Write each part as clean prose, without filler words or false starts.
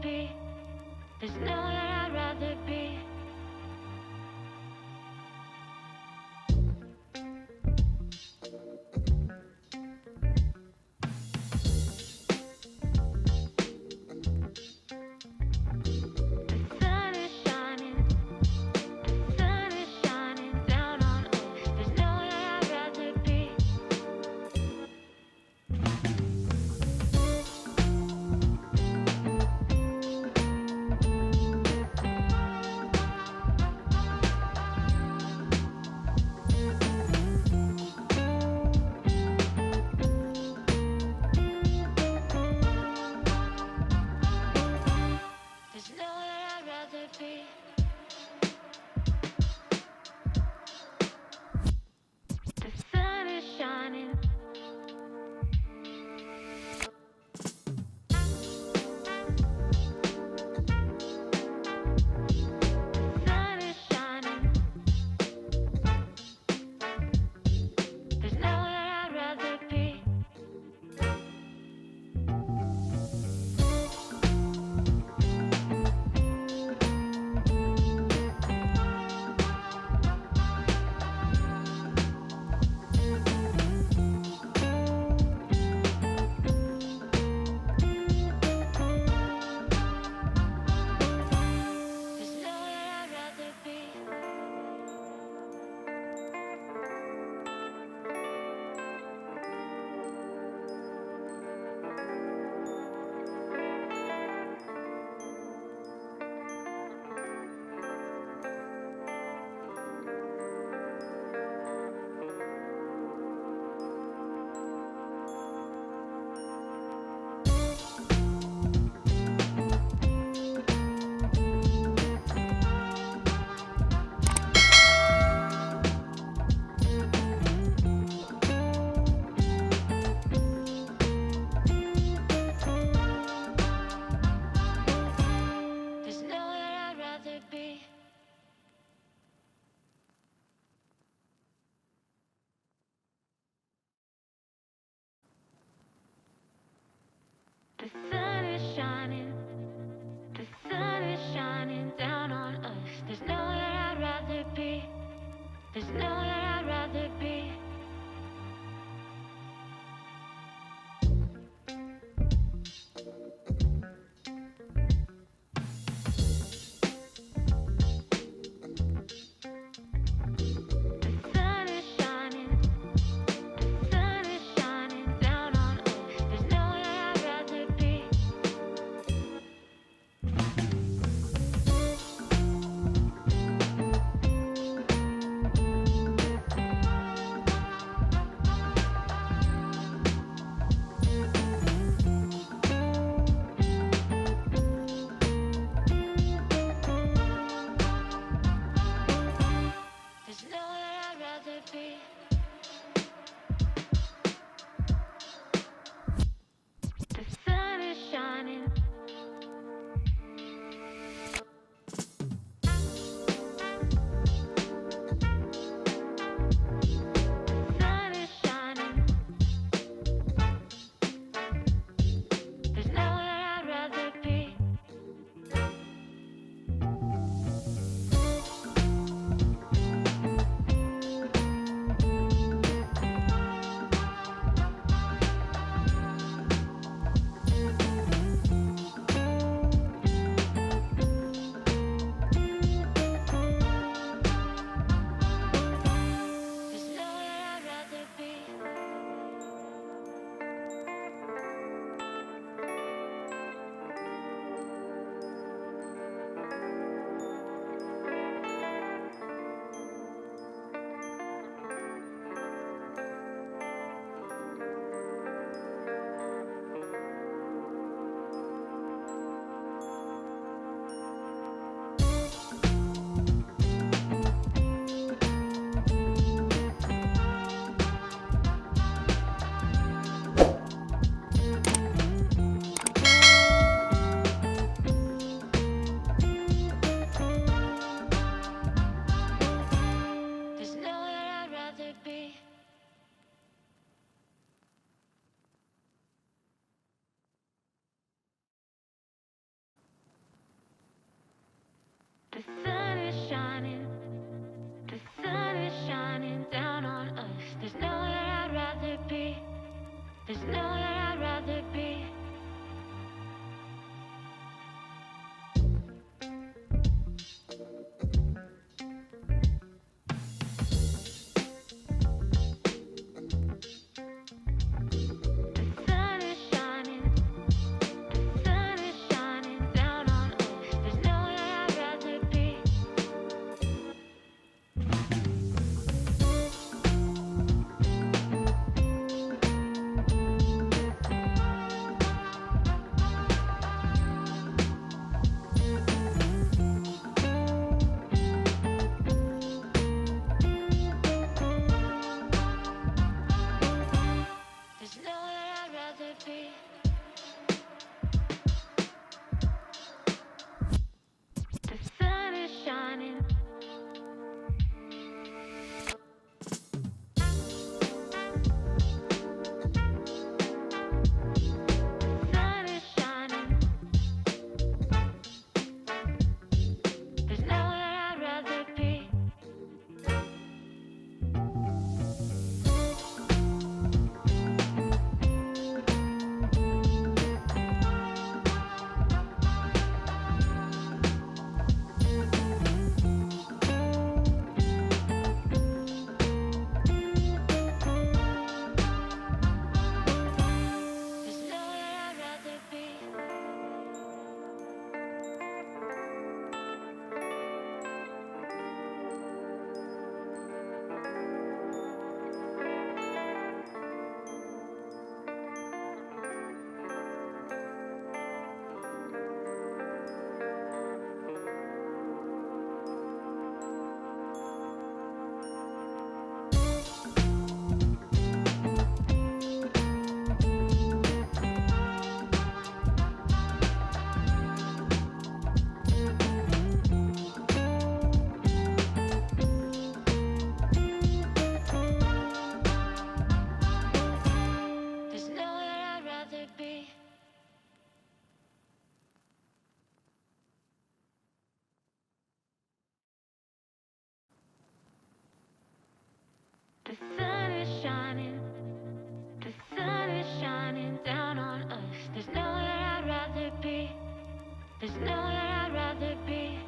be. There's nowhere I'd rather be. The sun is shining, the sun is shining down on us. There's nowhere I'd rather be. There's nowhere I'd rather be. The sun is shining down on us. There's nowhere I'd rather be. The sun is shining. The sun is shining down on us. There's nowhere I'd rather be. There's nowhere I'd rather be. The sun is shining. The sun is shining down on us. There's nowhere I'd rather be. There's nowhere I'd rather be. The sun is shining. The sun is shining. There's nowhere I'd rather be. There's nowhere I'd rather be. There's nowhere I'd rather be. The sun is shining. The sun is shining down on us. There's nowhere I'd rather be. There's nowhere I'd rather be.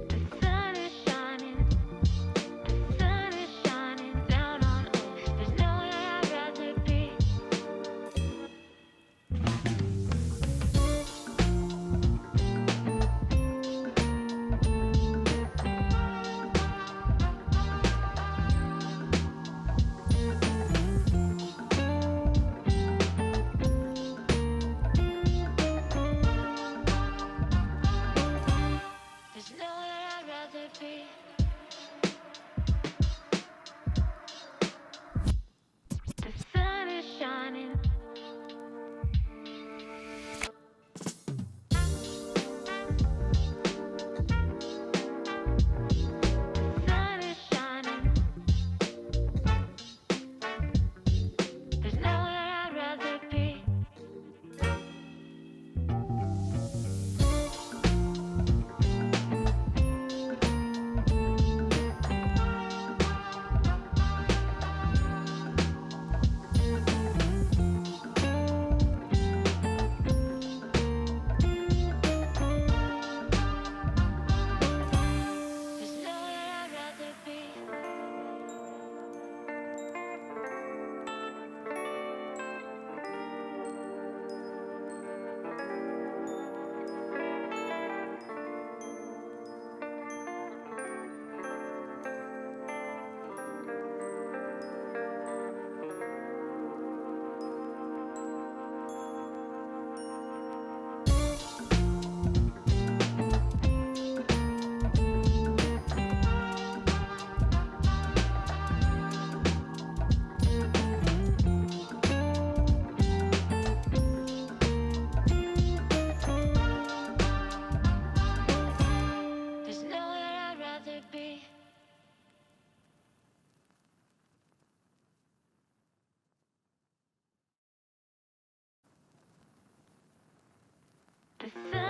The sun is shining. The sun is shining down on us. There's nowhere I'd rather be. sun